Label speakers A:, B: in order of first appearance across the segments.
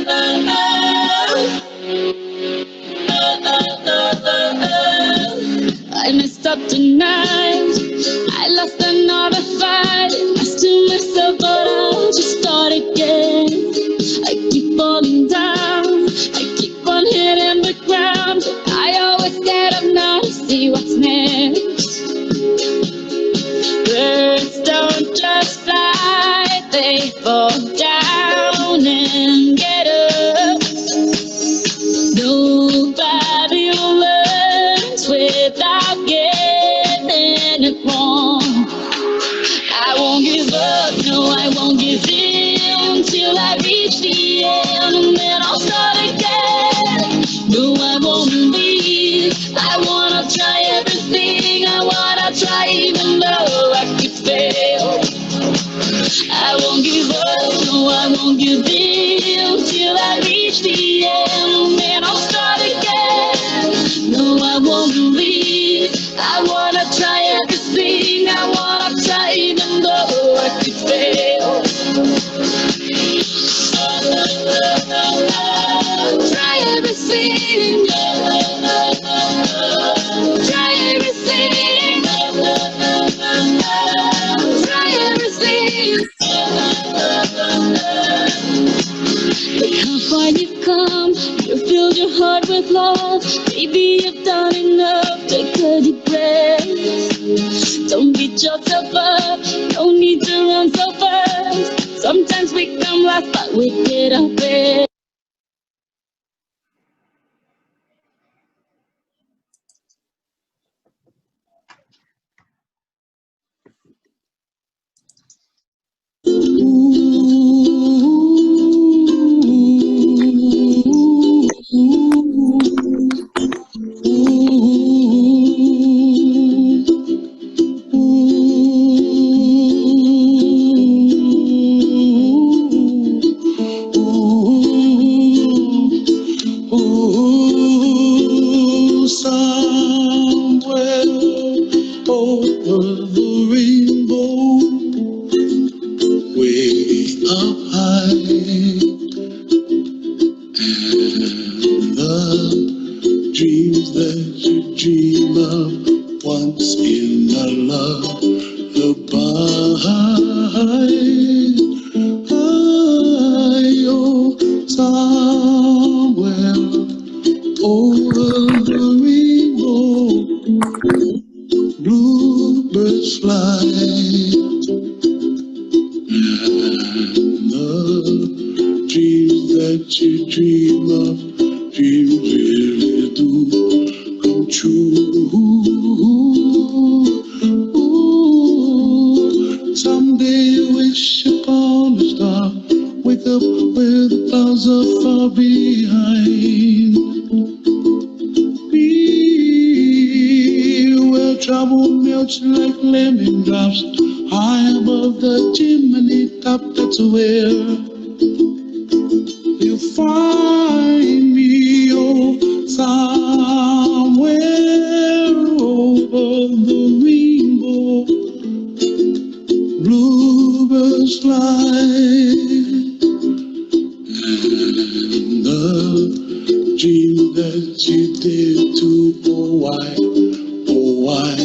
A: I messed up tonight. I lost another fight. I still mess up, but I'll just start again. I keep falling down. I keep on hitting the ground. But I always get up now to see what's next. Birds don't just fly, they fall down and get up. Nobody learns without getting it wrong. I won't give up, no, I won't give in till I reach the end, and then I'll start again. No, I won't leave. I wanna try everything. I wanna try even though I could fail. I won't give up, no, I won't give in till I reach the end, and then I'll start again. No, I won't leave. I wanna try everything. I wanna try even though I could fail. Try everything. Try everything. Try everything. Look how far you've come. You filled your heart with love. Maybe you've done enough. Take a deep breath. Don't beat yourself up. No need to run so fast. Sometimes we come last, but we get up there.
B: Somewhere over the rainbow, way up high, and the dreams that you dream of once in a lullaby. Oh, somewhere over the rainbow, bluebirds fly, and the dreams that you dream of, dreams really do come true. Someday wish upon a star, wake up where the clouds are far behind. Be where trouble melts like lemon drops, high above the chimney top. That's where you'll find me. Oh, somewhere over the rainbow, bluebirds fly, and the dream that you did to, oh why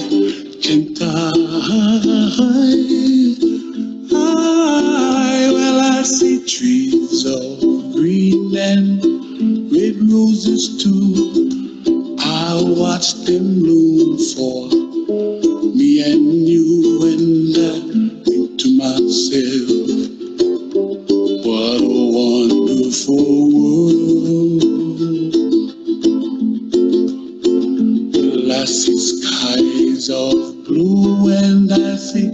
B: can't well, I see trees of green and red roses too. I watch them bloom for me and you, and I think to myself, what a wonderful world. Well, I see skies of blue and I see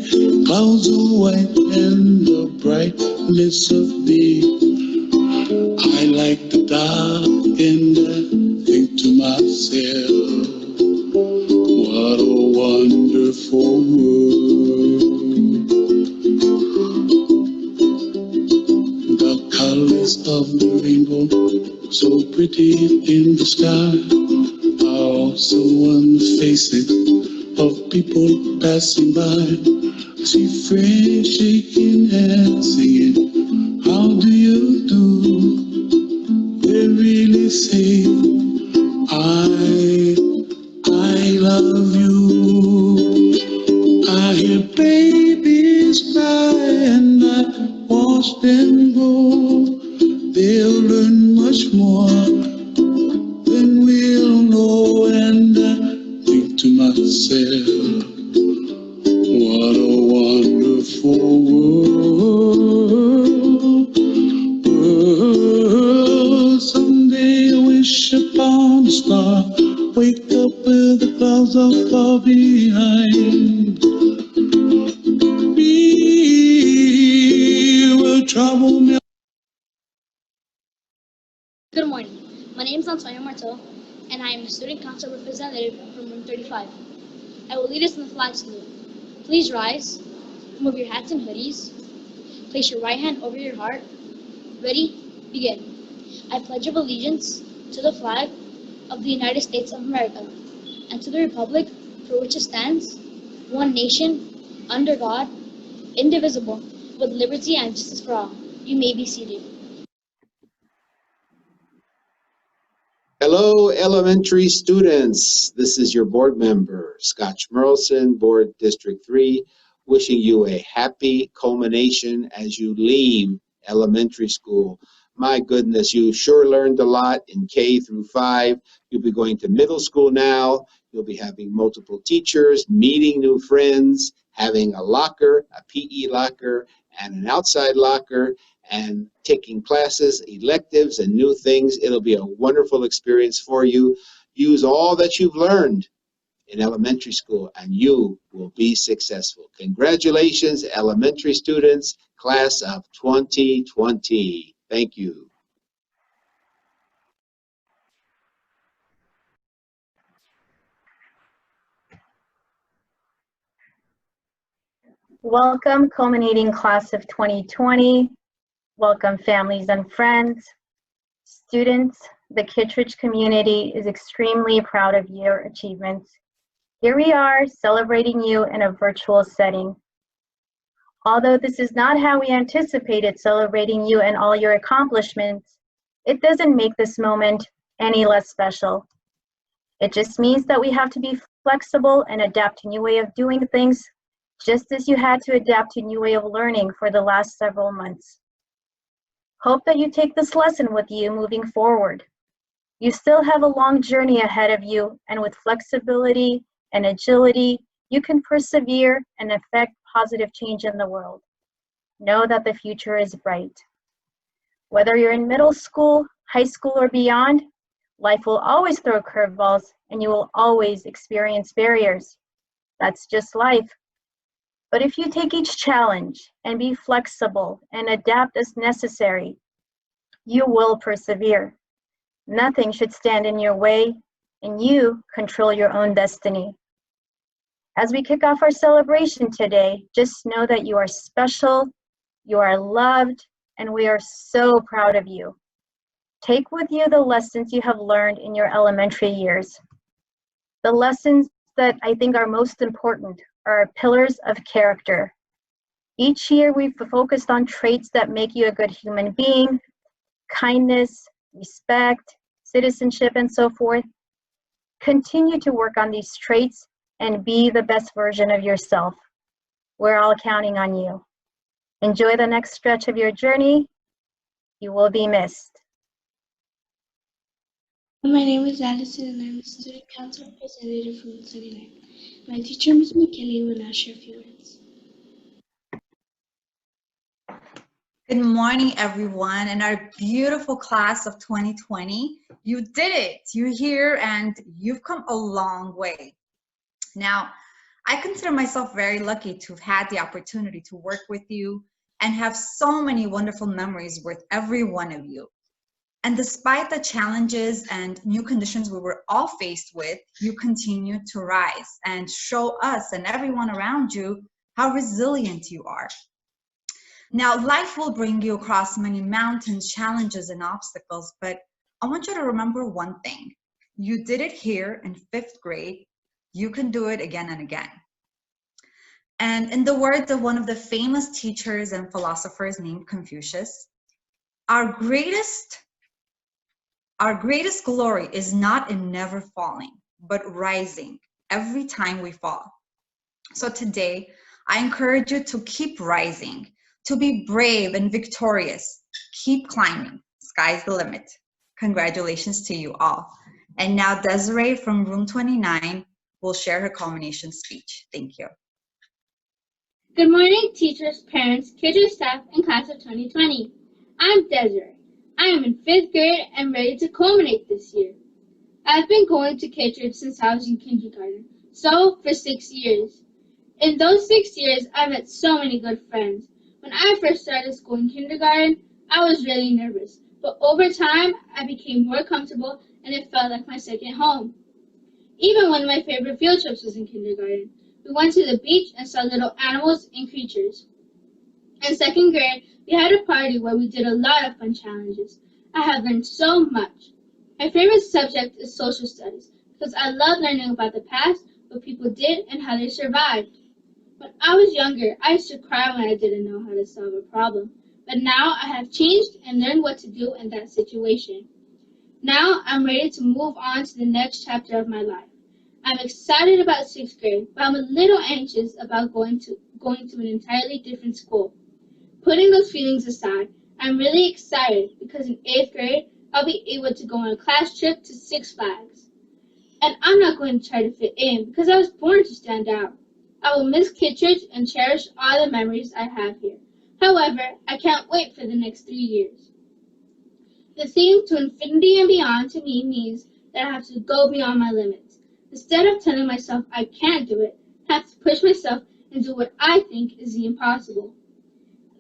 B: clouds of white and the brightness of day. I like the dark and I think to myself, what a wonderful world. The colors of the rainbow, so pretty in the sky, are also on the faces of people passing by. See friends shaking hands, singing, how do you do? them go, they'll learn much more than we'll know. And I think to myself, what a wonderful world. Someday I wish upon a star, wake up where the clouds are far behind me, will trouble me.
A: Good morning. My name is Antonio Martel, and I am a student council representative from Room 35. I will lead us in the flag salute. Please rise, remove your hats and hoodies, place your right hand over your heart. Ready? Begin. I pledge of allegiance to the flag of the United States of America and to the republic for which it stands, one nation, under God, indivisible, with liberty and justice for all. You may be seated.
C: Hello, elementary students. This is your board member, Scott Schmerlson, Board District 3, wishing you a happy culmination as you leave elementary school. My goodness, you sure learned a lot in K through 5. You'll be going to middle school now. You'll be having multiple teachers, meeting new friends, having a locker, a PE locker, and an outside locker, and taking classes, electives, and new things. It'll be a wonderful experience for you. Use all that you've learned in elementary school, and you will be successful. Congratulations, elementary students, class of 2020. Thank you.
D: Welcome, culminating class of 2020. Welcome, families and friends. Students, the Kittredge community is extremely proud of your achievements. Here we are celebrating you in a virtual setting. Although this is not how we anticipated celebrating you and all your accomplishments, it doesn't make this moment any less special. It just means that we have to be flexible and adapt to new way of doing things, just as you had to adapt to a new way of learning for the last several months. Hope that you take this lesson with you moving forward. You still have a long journey ahead of you, and with flexibility and agility, you can persevere and affect positive change in the world. Know that the future is bright. Whether you're in middle school, high school, or beyond, life will always throw curveballs, and you will always experience barriers. That's just life. But if you take each challenge and be flexible and adapt as necessary, you will persevere. Nothing should stand in your way, and you control your own destiny. As we kick off our celebration today, just know that you are special, you are loved, and we are so proud of you. Take with you the lessons you have learned in your elementary years. The lessons that I think are most important are our pillars of character. Each year we've focused on traits that make you a good human being, kindness, respect, citizenship, and so forth. Continue to work on these traits and be the best version of yourself. We're all counting on you. Enjoy the next stretch of your journey. You will be missed.
E: My name is Allison and I'm a student council representative from 39. My teacher, Ms. McKinney, will now share a few words.
F: Good morning, everyone, and our beautiful class of 2020. You did it. You're here and you've come a long way. Now, I consider myself very lucky to have had the opportunity to work with you and have so many wonderful memories with every one of you. And despite the challenges and new conditions we were all faced with, you continue to rise and show us and everyone around you how resilient you are. Now, life will bring you across many mountains, challenges, and obstacles, but I want you to remember one thing. You did it here in 5th grade. You can do it again and again. And in the words of one of the famous teachers and philosophers named Confucius, our greatest glory is not in never falling, but rising every time we fall. So today, I encourage you to keep rising, to be brave and victorious. Keep climbing. Sky's the limit. Congratulations to you all. And now Desiree from room 29 will share her culmination speech. Thank you.
G: Good morning, teachers, parents, Kittredge staff, and class of 2020. I'm Desiree. I am in 5th grade and ready to culminate this year. I've been going to Kittredge since I was in kindergarten, so for 6 years. In those 6 years, I've met so many good friends. When I first started school in kindergarten, I was really nervous, but over time, I became more comfortable and it felt like my second home. Even one of my favorite field trips was in kindergarten. We went to the beach and saw little animals and creatures. In 2nd grade, we had a party where we did a lot of fun challenges. I have learned so much. My favorite subject is social studies because I love learning about the past, what people did, and how they survived. When I was younger, I used to cry when I didn't know how to solve a problem. But now I have changed and learned what to do in that situation. Now I'm ready to move on to the next chapter of my life. I'm excited about 6th grade, but I'm a little anxious about going to an entirely different school. Putting those feelings aside, I'm really excited because in 8th grade, I'll be able to go on a class trip to Six Flags. And I'm not going to try to fit in because I was born to stand out. I will miss Kittredge and cherish all the memories I have here. However, I can't wait for the next 3 years. The theme to infinity and beyond to me means that I have to go beyond my limits. Instead of telling myself I can't do it, I have to push myself and do what I think is the impossible.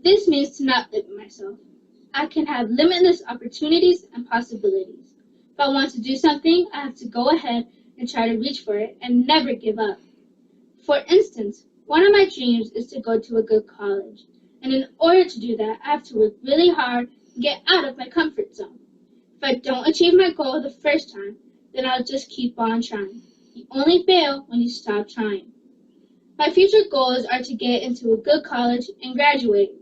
G: This means to not limit myself. I can have limitless opportunities and possibilities. If I want to do something, I have to go ahead and try to reach for it and never give up. For instance, one of my dreams is to go to a good college. And in order to do that, I have to work really hard and get out of my comfort zone. If I don't achieve my goal the first time, then I'll just keep on trying. You only fail when you stop trying. My future goals are to get into a good college and graduate.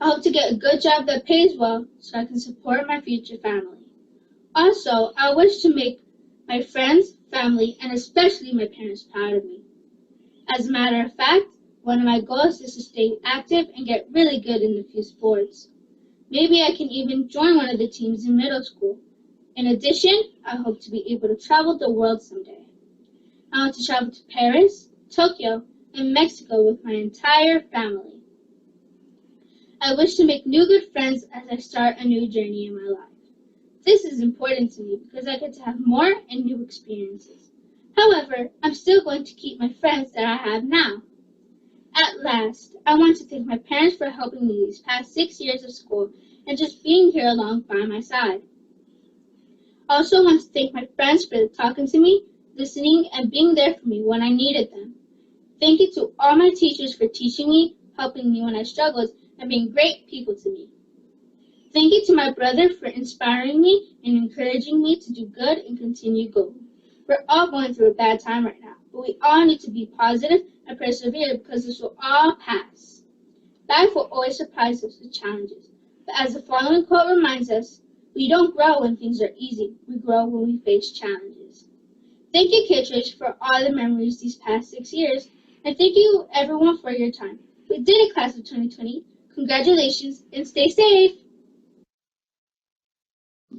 G: I hope to get a good job that pays well so I can support my future family. Also, I wish to make my friends, family, and especially my parents proud of me. As a matter of fact, one of my goals is to stay active and get really good in a few sports. Maybe I can even join one of the teams in middle school. In addition, I hope to be able to travel the world someday. I want to travel to Paris, Tokyo, and Mexico with my entire family. I wish to make new good friends as I start a new journey in my life. This is important to me because I get to have more and new experiences. However, I'm still going to keep my friends that I have now. At last, I want to thank my parents for helping me these past 6 years of school and just being here along by my side. I also want to thank my friends for talking to me, listening, and being there for me when I needed them. Thank you to all my teachers for teaching me, helping me when I struggled, and being great people to me. Thank you to my brother for inspiring me and encouraging me to do good and continue going. We're all going through a bad time right now, but we all need to be positive and persevere because this will all pass. Life will always surprise us with challenges, but as the following quote reminds us, we don't grow when things are easy, we grow when we face challenges. Thank you, Kittredge, for all the memories these past 6 years, and thank you everyone for your time. We did it, class of 2020. Congratulations and stay safe.